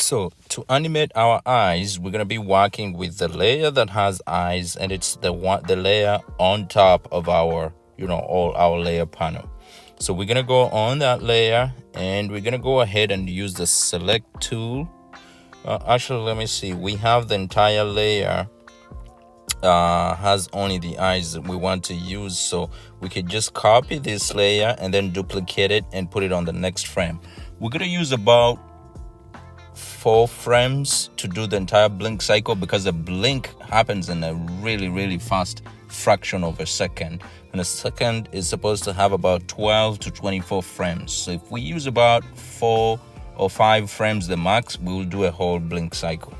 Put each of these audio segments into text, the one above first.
So to animate our eyes, we're gonna be working with the layer that has eyes, and it's the layer on top of our, all our layer panel. So we're gonna go on that layer, and we're gonna go ahead and use the select tool. Actually, let me see. We have the entire layer has only the eyes that we want to use, so we could just copy this layer and then duplicate it and put it on the next frame. We're gonna use about 4 frames to do the entire blink cycle, because the blink happens in a really fast fraction of a second, and a second is supposed to have about 12 to 24 frames. So if we use about 4 or 5 frames the max, we will do a whole blink cycle.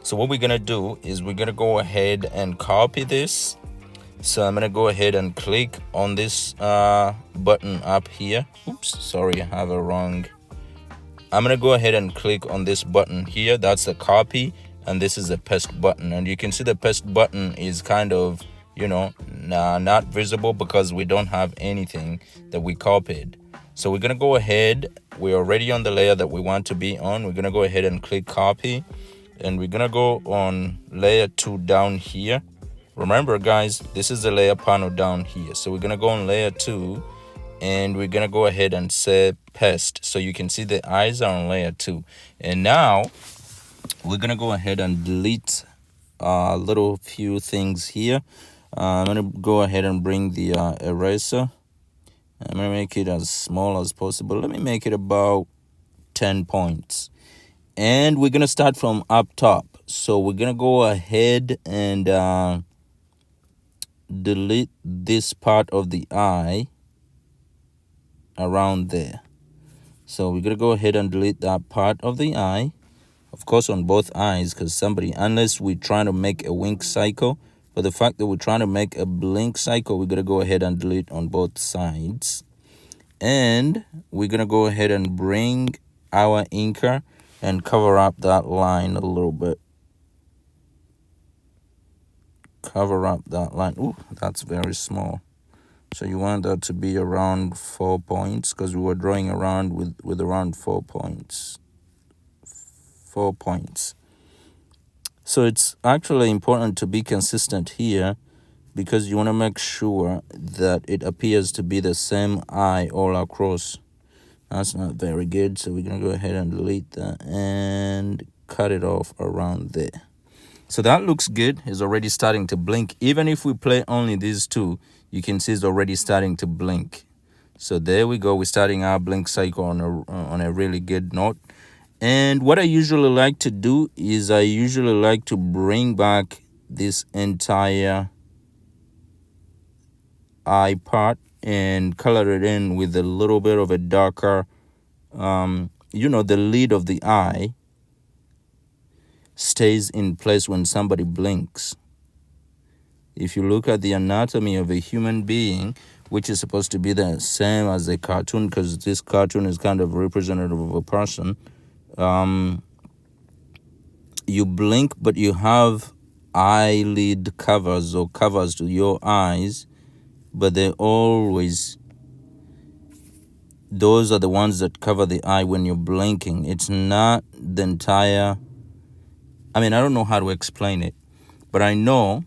So what we're gonna do is we're gonna go ahead and copy this. So I'm gonna go ahead and click on this button up here. Oops, sorry, I have a wrong. I'm gonna go ahead and click on this button here. That's the copy, and this is the paste button. And you can see the paste button is kind of, not visible because we don't have anything that we copied. So we're gonna go ahead. We're already on the layer that we want to be on. We're gonna go ahead and click copy, and we're gonna go on layer 2 down here. Remember, guys, this is the layer panel down here. So we're gonna go on layer 2, and we're gonna go ahead and say paste, so you can see the eyes are on layer 2. And now we're gonna go ahead and delete a little few things here. I'm gonna go ahead and bring the eraser. I'm gonna make it as small as possible. Let me make it about 10 points, and we're gonna start from up top. So we're gonna go ahead and delete this part of the eye around there. So we're gonna go ahead and delete that part of the eye, of course on both eyes, because unless we're trying to make a wink cycle, but the fact that we're trying to make a blink cycle, we're gonna go ahead and delete on both sides. And we're gonna go ahead and bring our inker and cover up that line a little bit. Cover up that line. Ooh, that's very small. So you want that to be around 4 points, because we were drawing around with around 4 points. 4 points. So it's actually important to be consistent here, because you want to make sure that it appears to be the same eye all across. That's not very good, so we're going to go ahead and delete that and cut it off around there. So that looks good. It's already starting to blink. Even if we play only these two, you can see it's already starting to blink. So there we go. We're starting our blink cycle on a really good note. And what I usually like to do is I usually like to bring back this entire eye part and color it in with a little bit of a darker, the lid of the eye stays in place when somebody blinks. If you look at the anatomy of a human being, which is supposed to be the same as a cartoon, because this cartoon is kind of representative of a person, you blink, but you have eyelid covers or covers to your eyes, but those are the ones that cover the eye when you're blinking. It's not the entire, I don't know how to explain it, but I know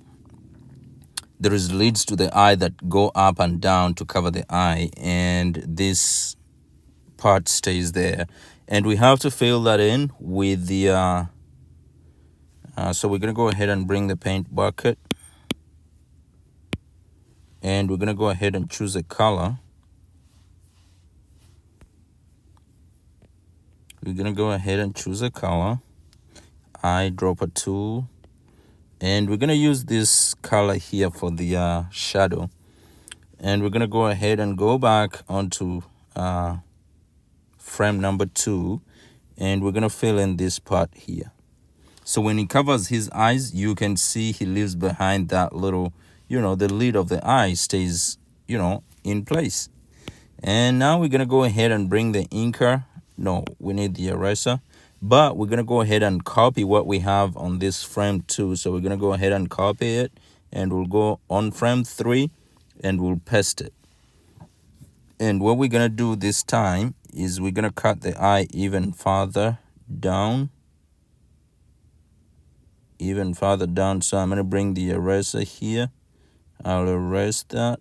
there is lids to the eye that go up and down to cover the eye, and this part stays there. And we have to fill that in with the, so we're going to go ahead and bring the paint bucket, and we're going to go ahead and choose a color. We're going to go ahead and choose a color, eyedropper tool, and we're going to use this color here for the shadow. And we're going to go ahead and go back onto frame number 2, and we're going to fill in this part here. So when he covers his eyes, you can see he leaves behind that little, the lid of the eye stays, in place. And now we're going to go ahead and bring the inker. No, we need the eraser. But we're going to go ahead and copy what we have on this frame 2. So we're going to go ahead and copy it, and we'll go on frame 3 and we'll paste it. And what we're going to do this time is we're going to cut the eye even farther down. even farther down. So I'm going to bring the eraser here. I'll erase that,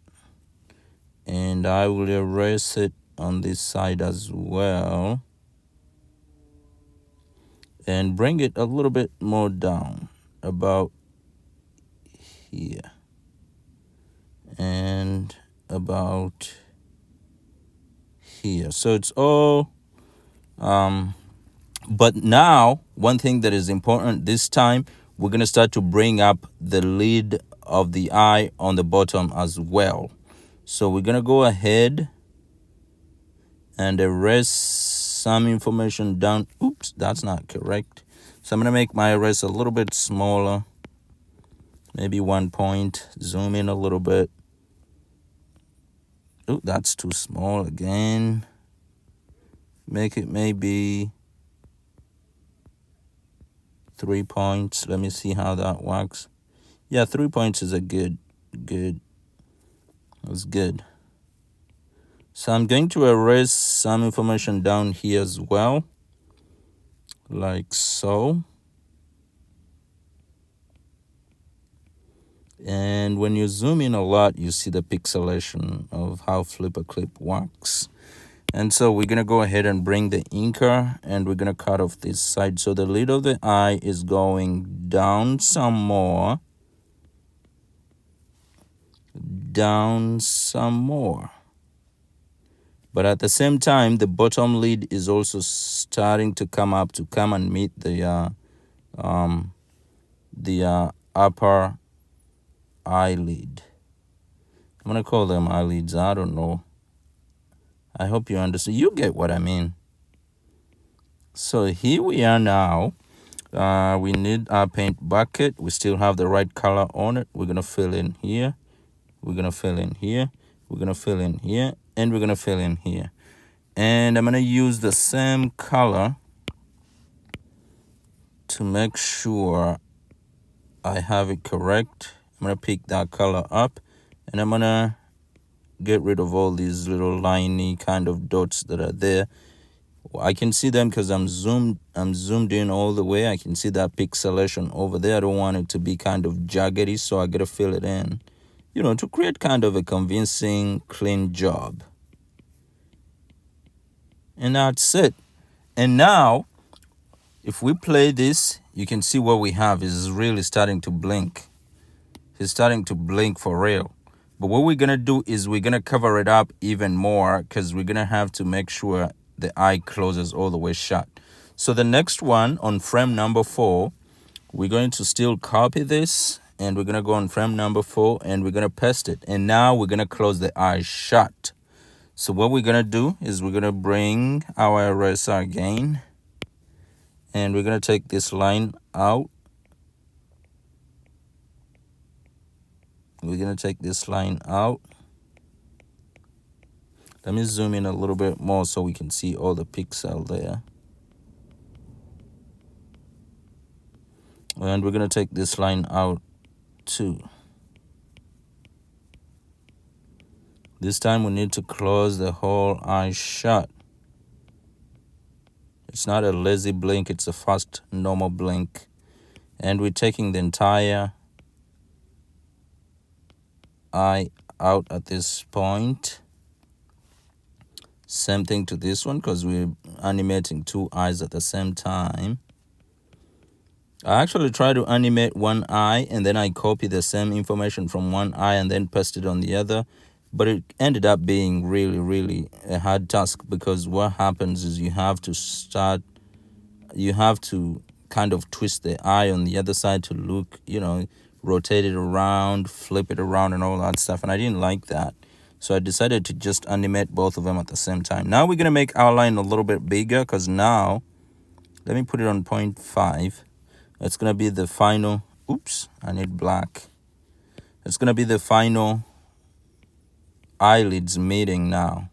and I will erase it on this side as well, and bring it a little bit more down, about here, and about here. So it's all but now one thing that is important this time, we're going to start to bring up the lid of the eye on the bottom as well. So we're going to go ahead and erase some information down. Oops, that's not correct. So I'm going to make my erase a little bit smaller, maybe 1 point. Zoom in a little bit. Oh, that's too small again. Make it maybe 3 points. Let me see how that works. Yeah, 3 points is a good. That's good. So I'm going to erase some information down here as well, like so. And when you zoom in a lot, you see the pixelation of how FlipaClip works. And so we're going to go ahead and bring the inker, and we're going to cut off this side. So the lid of the eye is going down some more. Down some more. But at the same time, the bottom lid is also starting to come up to come and meet the upper eyelid. I'm going to call them eyelids. I don't know. I hope you understand. You get what I mean. So here we are now. We need our paint bucket. We still have the right color on it. We're going to fill in here. We're going to fill in here. We're going to fill in here. And we're going to fill in here. And I'm going to use the same color to make sure I have it correct. I'm going to pick that color up, and I'm going to get rid of all these little liney kind of dots that are there. I can see them because I'm zoomed in all the way. I can see that pixelation over there. I don't want it to be kind of jaggedy, so I got to fill it in, to create kind of a convincing, clean job. And that's it. And now, if we play this, you can see what we have is really starting to blink. He's starting to blink for real. But what we're going to do is we're going to cover it up even more, because we're going to have to make sure the eye closes all the way shut. So the next one, on frame number 4, we're going to still copy this, and we're going to go on frame number 4, and we're going to paste it. And now we're going to close the eye shut. So what we're going to do is we're going to bring our eraser again, and we're going to take this line out. We're going to take this line out. Let me zoom in a little bit more so we can see all the pixel there. And we're going to take this line out too. This time we need to close the whole eye shut. It's not a lazy blink, it's a fast normal blink. And we're taking the entire eye out at this point. Same thing to this one, because we're animating 2 eyes at the same time. I actually try to animate one eye, and then I copy the same information from one eye and then paste it on the other. But it ended up being really a hard task, because what happens is you have to kind of twist the eye on the other side to look, rotate it around, flip it around, and all that stuff. And I didn't like that. So I decided to just animate both of them at the same time. Now we're going to make our line a little bit bigger, because now, let me put it on 0.5. It's going to be the final, oops, I need black. It's going to be the final eyelids meeting now.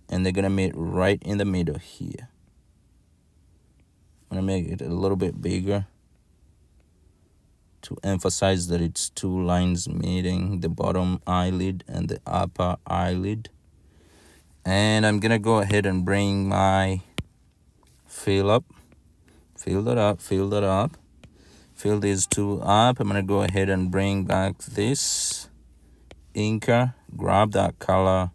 And they're going to meet right in the middle here. I'm going to make it a little bit bigger to emphasize that it's 2 lines meeting, the bottom eyelid and the upper eyelid. And I'm going to go ahead and bring my fill up. Fill that up. fill these two up. I'm gonna go ahead and bring back this inker, grab that color.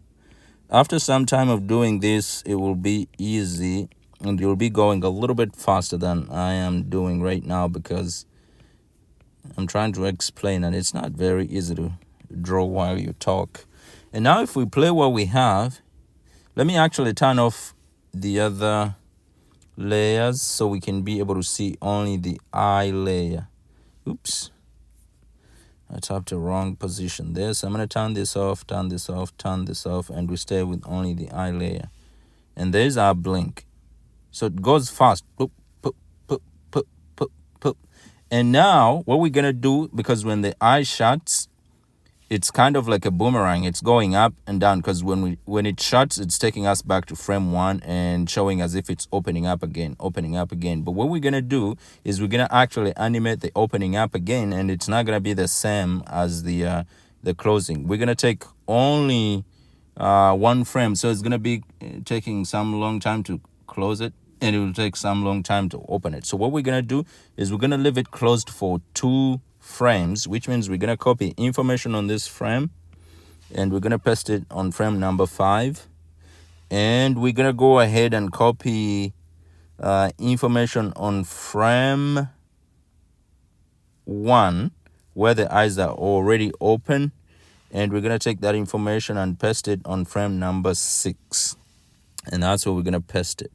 After some time of doing this, it will be easy and you'll be going a little bit faster than I am doing right now, because I'm trying to explain and it's not very easy to draw while you talk. And now if we play what we have, let me actually turn off the other layers so we can be able to see only the eye layer. Oops, I tapped the wrong position there. So I'm going to turn this off, turn this off, turn this off, and we stay with only the eye layer. And there's our blink. So it goes fast. Poop, poop, poop, poop, poop, poop. And now what we're going to do, because when the eye shuts, it's kind of like a boomerang. It's going up and down, because when it shuts, it's taking us back to frame 1 and showing as if it's opening up again. But what we're going to do is we're going to actually animate the opening up again, and it's not going to be the same as the closing. We're going to take only 1 frame, so it's going to be taking some long time to close it, and it will take some long time to open it. So what we're going to do is we're going to leave it closed for 2 frames, which means we're going to copy information on this frame and we're going to paste it on frame number 5, and we're going to go ahead and copy information on frame 1 where the eyes are already open, and we're going to take that information and paste it on frame number 6, and that's where we're going to paste it.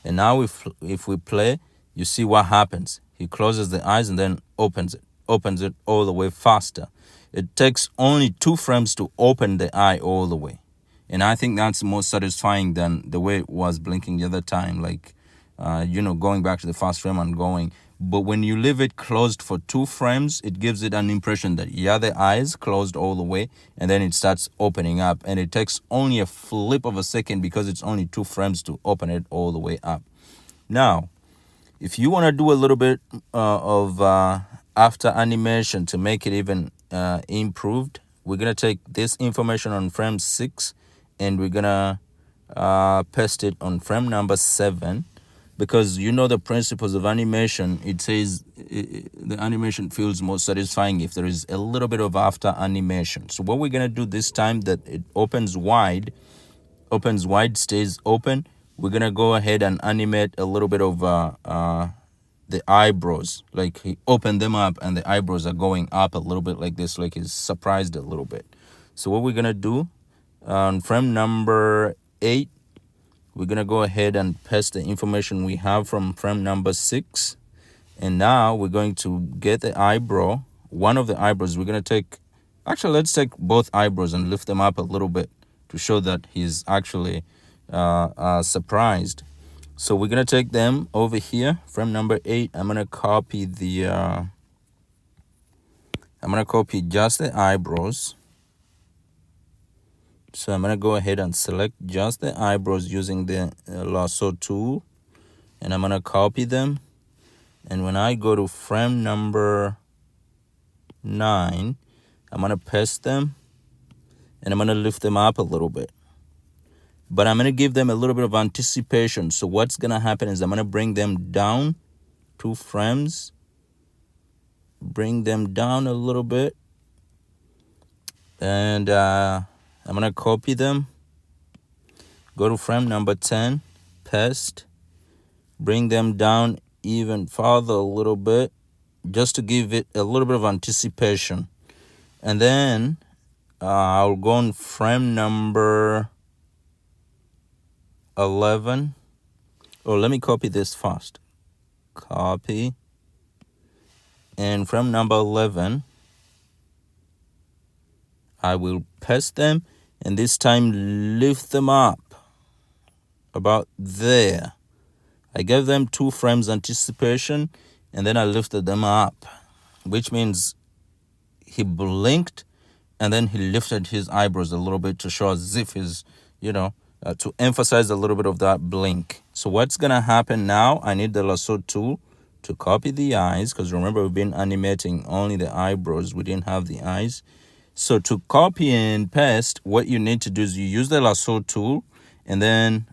And now if we play, you see what happens. He closes the eyes and then opens it all the way faster. It takes only 2 frames to open the eye all the way. And I think that's more satisfying than the way it was blinking the other time, like, going back to the first frame and going. But when you leave it closed for 2 frames, it gives it an impression that, yeah, the eyes closed all the way, and then it starts opening up. And it takes only a flip of a second because it's only 2 frames to open it all the way up. Now, if you want to do a little bit of after animation to make it even improved, we're going to take this information on frame 6 and we're going to paste it on frame number 7, because the principles of animation. It says the animation feels more satisfying if there is a little bit of after animation. So what we're going to do this time, that it opens wide, stays open, we're going to go ahead and animate a little bit of the eyebrows. Like, he opened them up and the eyebrows are going up a little bit like this, like he's surprised a little bit. So what we're going to do, on frame number 8, we're going to go ahead and paste the information we have from frame number 6. And now we're going to get the eyebrow, one of the eyebrows. We're going to take, actually, let's take both eyebrows and lift them up a little bit to show that he's actually surprised. So we're going to take them over here, frame number 8. I'm going to copy just the eyebrows. So I'm going to go ahead and select just the eyebrows using the lasso tool. And I'm going to copy them. And when I go to frame number 9, I'm going to paste them. And I'm going to lift them up a little bit. But I'm going to give them a little bit of anticipation. So what's going to happen is I'm going to bring them down 2 frames. Bring them down a little bit. And I'm going to copy them. Go to frame number 10. Paste. Bring them down even farther a little bit, just to give it a little bit of anticipation. And then I'll go on frame number 11. Oh, let me copy this first. Copy. And frame number 11, I will paste them, and this time lift them up about there. I gave them 2 frames anticipation, and then I lifted them up, which means he blinked, and then he lifted his eyebrows a little bit to show as if he's, to emphasize a little bit of that blink. So what's going to happen now, I need the lasso tool to copy the eyes, because remember, we've been animating only the eyebrows. We didn't have the eyes. So to copy and paste, what you need to do is you use the lasso tool, and then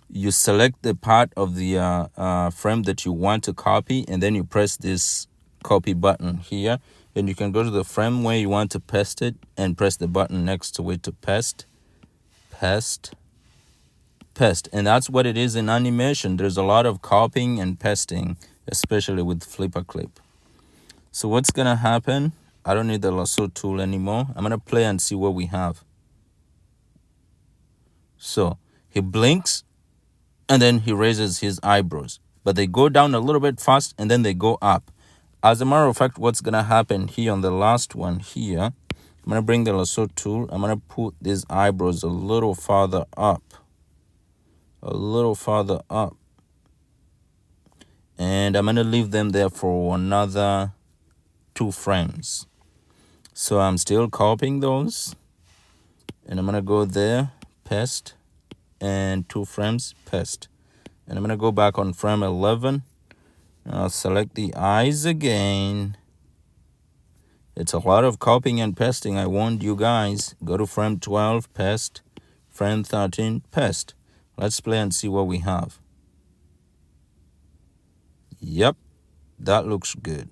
you select the part of the frame that you want to copy, and then you press this copy button here, and you can go to the frame where you want to paste it and press the button next to it to paste. And that's what it is in animation. There's a lot of copying and pasting, especially with FlipaClip. So what's gonna happen, I don't need the lasso tool anymore. I'm gonna play and see what we have. So he blinks and then he raises his eyebrows, but they go down a little bit fast and then they go up. As a matter of fact, what's gonna happen here on the last one here, I'm gonna bring the lasso tool. I'm gonna put these eyebrows a little farther up, and I'm gonna leave them there for another 2 frames. So I'm still copying those, and I'm gonna go there, paste, and 2 frames, paste. And I'm gonna go back on frame 11. I'll select the eyes again. It's a lot of copying and pasting, I warned you guys. Go to frame 12, paste, frame 13, paste. Let's play and see what we have. Yep, that looks good.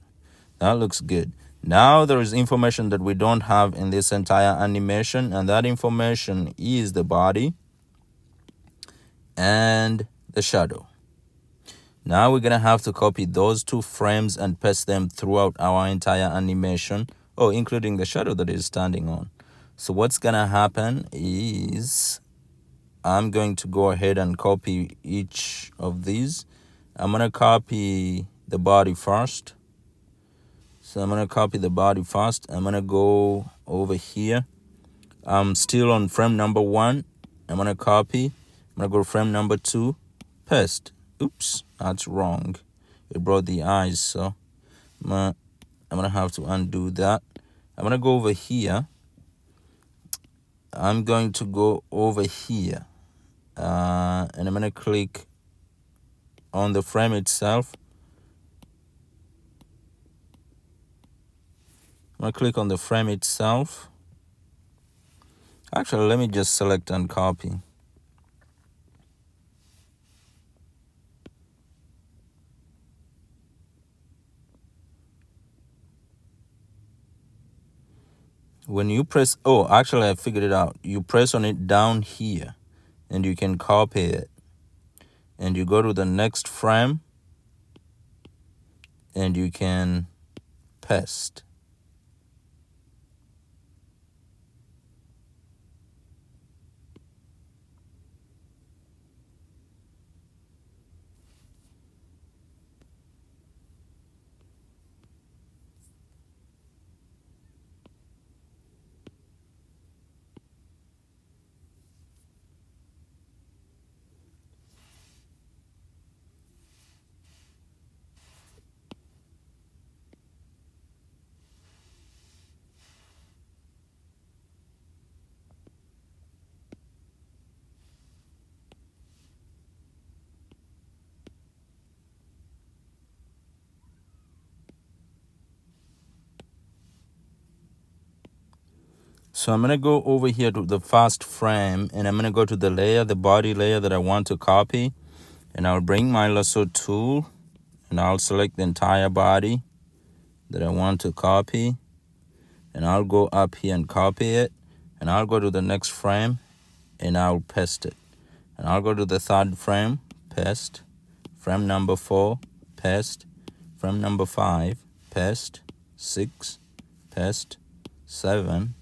Now there is information that we don't have in this entire animation, and that information is the body and the shadow. Now we're gonna have to copy those 2 frames and paste them throughout our entire animation, including the shadow that is standing on. So what's gonna happen is I'm going to go ahead and copy each of these. I'm gonna copy the body first. So I'm gonna copy the body first. I'm gonna go over here. I'm still on frame number 1. I'm gonna copy. I'm gonna go to frame number 2, paste. Oops, that's wrong. It brought the eyes, so I'm gonna have to undo that. I'm gonna go over here. I'm going to go over here, and I'm gonna click on the frame itself. I'm gonna click on the frame itself. Actually, let me just select and copy. When you press, actually I figured it out. You press on it down here and you can copy it. And you go to the next frame and you can paste. So I'm going to go over here to the first frame and I'm going to go to the layer, the body layer that I want to copy. And I'll bring my lasso tool and I'll select the entire body that I want to copy. And I'll go up here and copy it. And I'll go to the next frame and I'll paste it. And I'll go to the 3rd frame, paste. Frame number 4, paste. Frame number 5, paste. 6, paste. 7,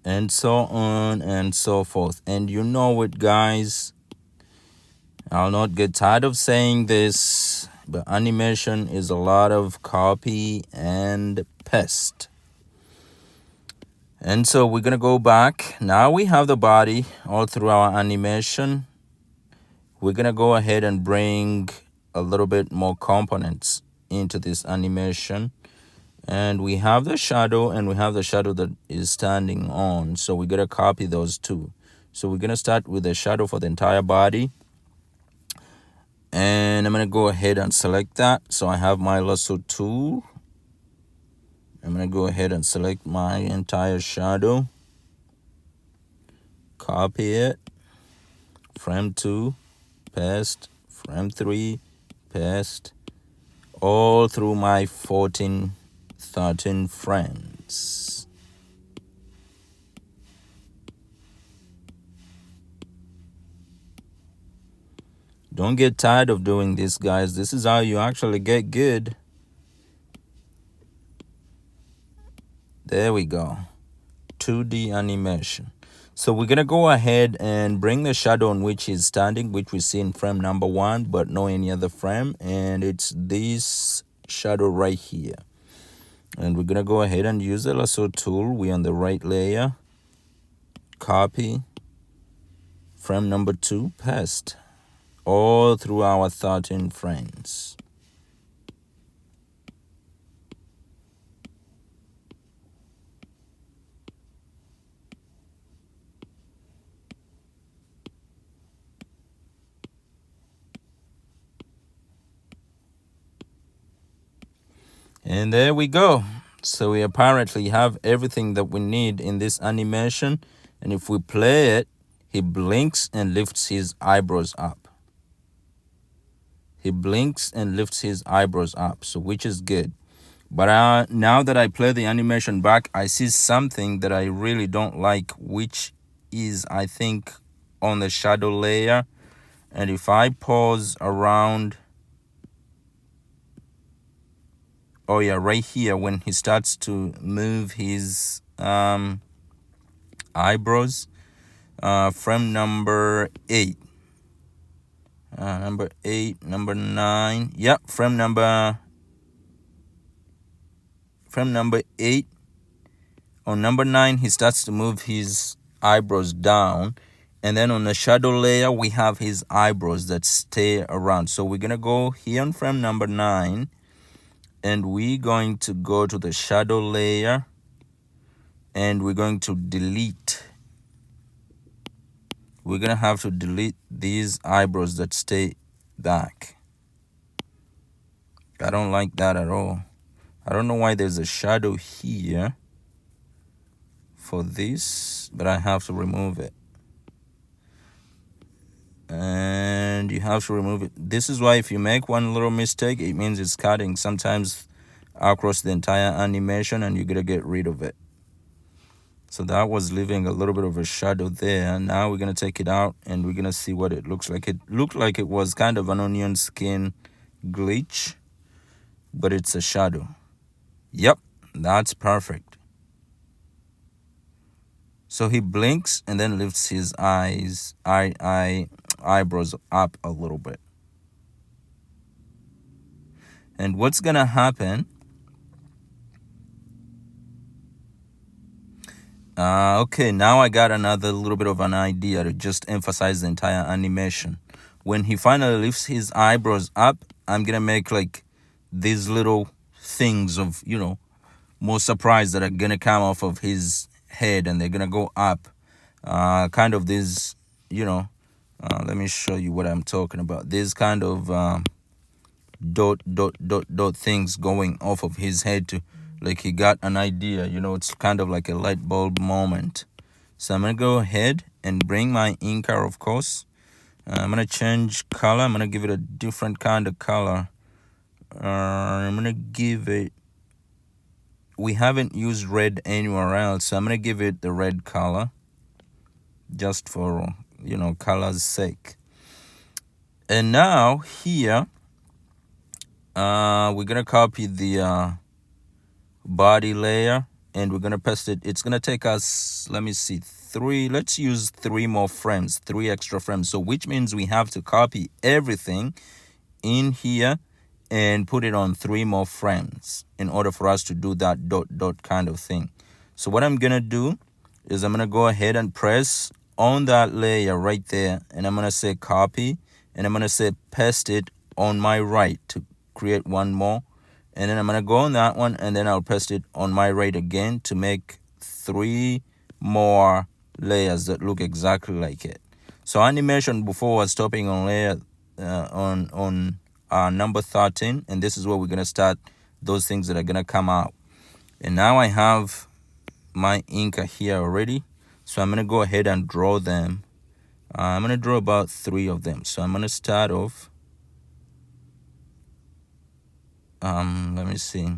and so on and so forth. And you know it, guys. I'll not get tired of saying this, but animation is a lot of copy and paste. And so we're gonna go back. Now we have the body all through our animation. We're gonna go ahead and bring a little bit more components into this animation. And we have the shadow and we have the shadow that is standing on. So we're gonna copy those 2. So we're gonna start with the shadow for the entire body. And I'm gonna go ahead and select that. So I have my lasso tool. I'm gonna go ahead and select my entire shadow. Copy it. Frame 2, paste, frame 3, paste, all through my 14, 13 frames. Don't get tired of doing this, guys. This is how you actually get good. There we go. 2D animation. So we're gonna go ahead and bring the shadow on which he's standing, which we see in frame number 1, but no any other frame, and it's this shadow right here. And we're gonna go ahead and use the lasso tool. We're on the right layer, copy, frame number 2, paste, all through our 13 frames. And there we go. So we apparently have everything that we need in this animation. And if we play it, he blinks and lifts his eyebrows up. He blinks and lifts his eyebrows up, so which is good. But now that I play the animation back, I see something that I really don't like, which is, I think, on the shadow layer. And if I pause around, oh yeah, right here, when he starts to move his eyebrows, frame number 8, number 8, number 9, yep, frame number 8. On number 9, he starts to move his eyebrows down, and then on the shadow layer we have his eyebrows that stay around. So we're gonna go here on frame number 9, and we're going to go to the shadow layer, and we're going to delete. We're gonna have to delete these eyebrows that stay back. I don't like that at all. I don't know why there's a shadow here for this, but I have to remove it. And you have to remove it. This is why if you make one little mistake, it means it's cutting sometimes across the entire animation, and you gotta get rid of it. So that was leaving a little bit of a shadow there. Now we're gonna take it out and we're gonna see what it looks like. It looked like it was kind of an onion skin glitch, but it's a shadow. Yep, that's perfect. So he blinks and then lifts his eyebrows up a little bit. And what's gonna happen? Okay, now I got another little bit of an idea to just emphasize the entire animation. When he finally lifts his eyebrows up, I'm gonna make like these little things of, more surprise that are gonna come off of his head, and they're gonna go up. Kind of these, let me show you what I'm talking about. These kind of dot things going off of his head to, like, he got an idea. It's kind of like a light bulb moment. So I'm gonna go ahead and bring my inker, of course. I'm gonna change color. I'm gonna give it a different kind of color. I'm gonna give it, we haven't used red anywhere else, so I'm gonna give it the red color just for color's sake. And now here we're gonna copy the body layer, and we're gonna paste it. It's gonna take us, let me see, let's use 3 more frames, 3 extra frames. So which means we have to copy everything in here and put it on 3 more frames in order for us to do that dot kind of thing. So what I'm gonna do is I'm gonna go ahead and press on that layer right there, and I'm gonna say copy, and I'm gonna say paste it on my right to create 1 more. And then I'm gonna go on that one, and then I'll paste it on my right again to make 3 more layers that look exactly like it. So animation before was stopping on layer on number 13, and this is where we're gonna start those things that are gonna come out. And now I have my inker here already, so I'm gonna go ahead and draw them I'm gonna draw about 3 of them. So I'm gonna start off. Let me see.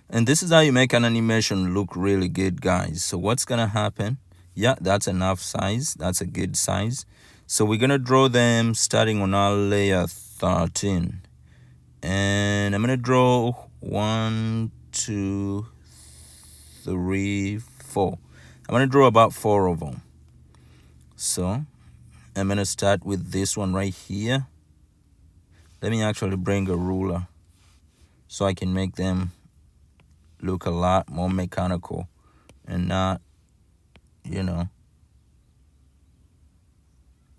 And this is how you make an animation look really good, guys. So what's gonna happen? Yeah, that's enough size. That's a good size. So we're gonna draw them starting on our layer 13. And I'm gonna draw 1, 2, 3, 4. I'm gonna draw about 4 of them. So I'm gonna start with this one right here. Let me actually bring a ruler so I can make them look a lot more mechanical and not, you know,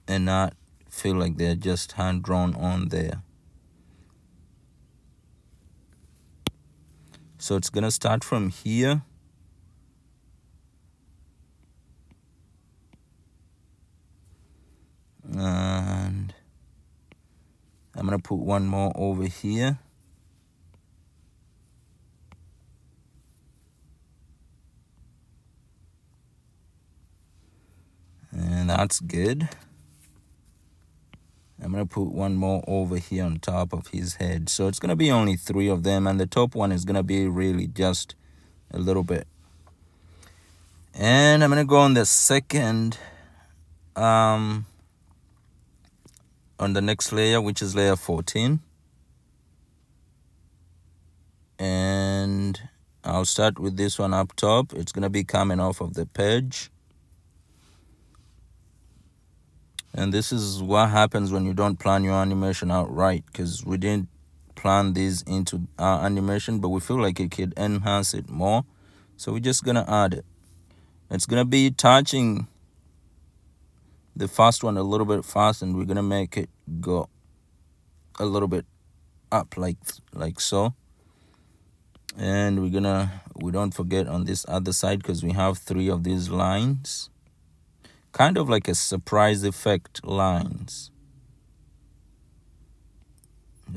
and not feel like they're just hand drawn on there. So it's gonna start from here. And I'm gonna put one more over here. And that's good. I'm gonna put one more over here on top of his head. So it's gonna be only 3 of them, and the top one is gonna be really just a little bit. And I'm gonna go on the second, on the next layer, which is layer 14. And I'll start with this one up top. It's gonna be coming off of the page. And this is what happens when you don't plan your animation out right, because we didn't plan these into our animation, but we feel like it could enhance it more. So we're just gonna add it. It's gonna be touching the first one a little bit fast, and we're gonna make it go a little bit up like so. And we don't forget on this other side, because we have 3 of these lines, kind of like a surprise effect lines.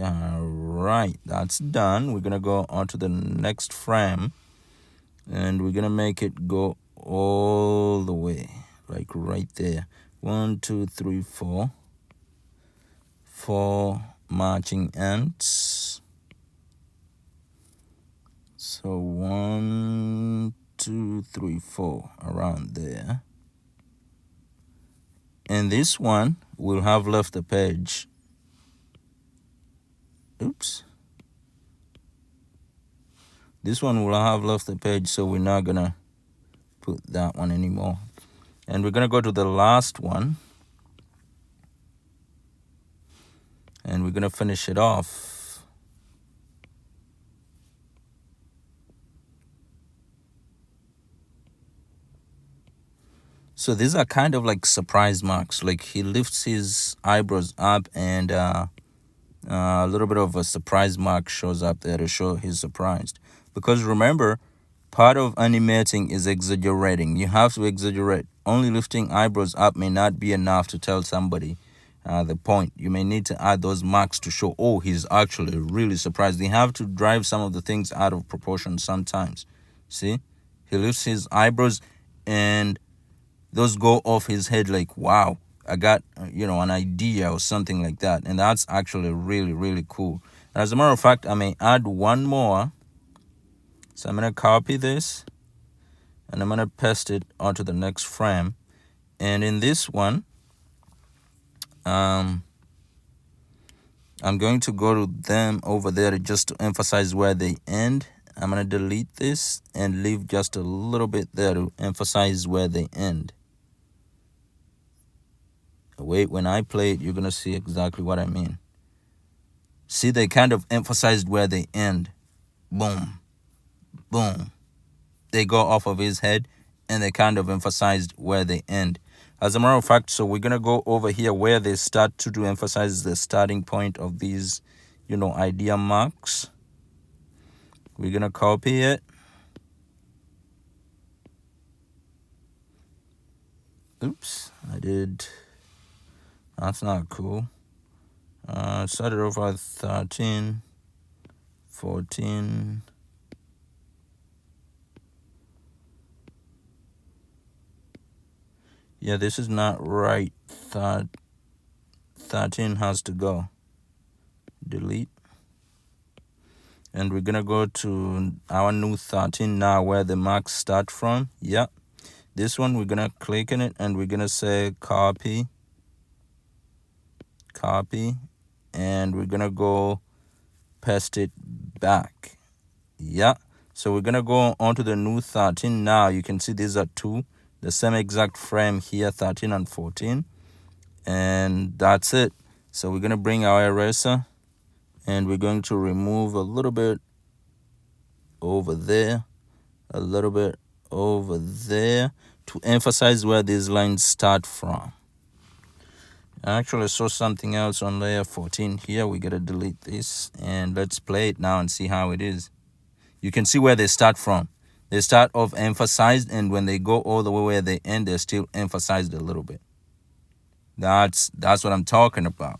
All right, that's done. We're gonna go on to the next frame, and we're gonna make it go all the way, like right there. 1, 2, 3, 4. 4 marching ants. So 1, 2, 3, 4 around there. And this one will have left the page. Oops. This one will have left the page, so we're not gonna put that one anymore. And we're gonna go to the last one, and we're gonna finish it off. So these are kind of like surprise marks. Like he lifts his eyebrows up, and a little bit of a surprise mark shows up there to show he's surprised. Because remember, part of animating is exaggerating. You have to exaggerate. Only lifting eyebrows up may not be enough to tell somebody the point. You may need to add those marks to show, oh, he's actually really surprised. You have to drive some of the things out of proportion sometimes. See? He lifts his eyebrows, and those go off his head like, wow, I got, an idea or something like that. And that's actually really, really cool. As a matter of fact, I may add one more. So I'm going to copy this, and I'm going to paste it onto the next frame. And in this one, I'm going to go to them over there just to emphasize where they end. I'm going to delete this and leave just a little bit there to emphasize where they end. Wait, when I play it, you're going to see exactly what I mean. See, they kind of emphasized where they end. Boom. Boom. They go off of his head, and they kind of emphasized where they end. As a matter of fact, so we're going to go over here where they start to emphasize the starting point of these, idea marks. We're going to copy it. Oops, I did. That's not cool. Started over at 13, 14. Yeah, this is not right. 13 has to go. Delete. And we're gonna go to our new 13 now, where the marks start from. Yeah, this one, we're gonna click on it and we're gonna say copy, and we're gonna go paste it back. Yeah, so we're gonna go on to the new 13 now. You can see these are two, the same exact frame here, 13 and 14, and that's it. So we're gonna bring our eraser and we're going to remove a little bit over there, a little bit over there, to emphasize where these lines start from. I actually saw something else on layer 14 here. We gotta delete this and let's play it now and see how it is. You can see where they start from. They start off emphasized, and when they go all the way where they end, they're still emphasized a little bit. That's what I'm talking about.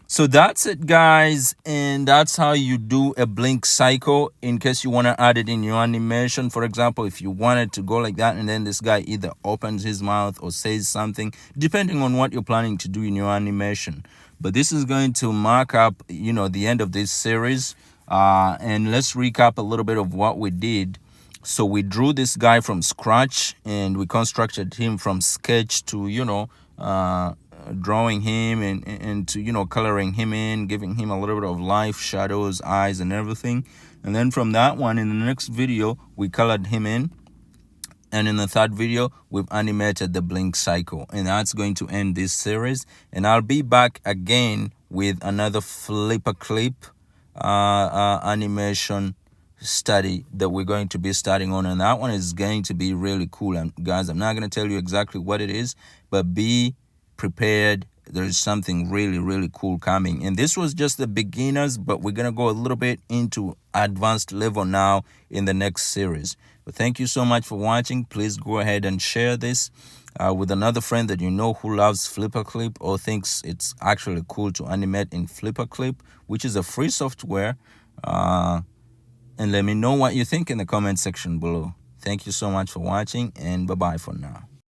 So that's it, guys, and that's how you do a blink cycle. In case you want to add it in your animation, for example, if you wanted to go like that and then this guy either opens his mouth or says something, depending on what you're planning to do in your animation. But this is going to mark up, the end of this series. And let's recap a little bit of what we did. So we drew this guy from scratch and we constructed him from sketch to, drawing him and to, coloring him in, giving him a little bit of life, shadows, eyes, and everything. And then from that one, in the next video, we colored him in. And in the third video, we've animated the blink cycle. And that's going to end this series. And I'll be back again with another FlipaClip animation study that we're going to be starting on, and that one is going to be really cool. And guys, I'm not going to tell you exactly what it is, but be prepared. There's something really, really cool coming. And this was just the beginners, but we're going to go a little bit into advanced level now in the next series. But thank you so much for watching. Please go ahead and share this with another friend that you know who loves FlipaClip or thinks it's actually cool to animate in FlipaClip, which is a free software. And let me know what you think in the comment section below. Thank you so much for watching, and bye-bye for now.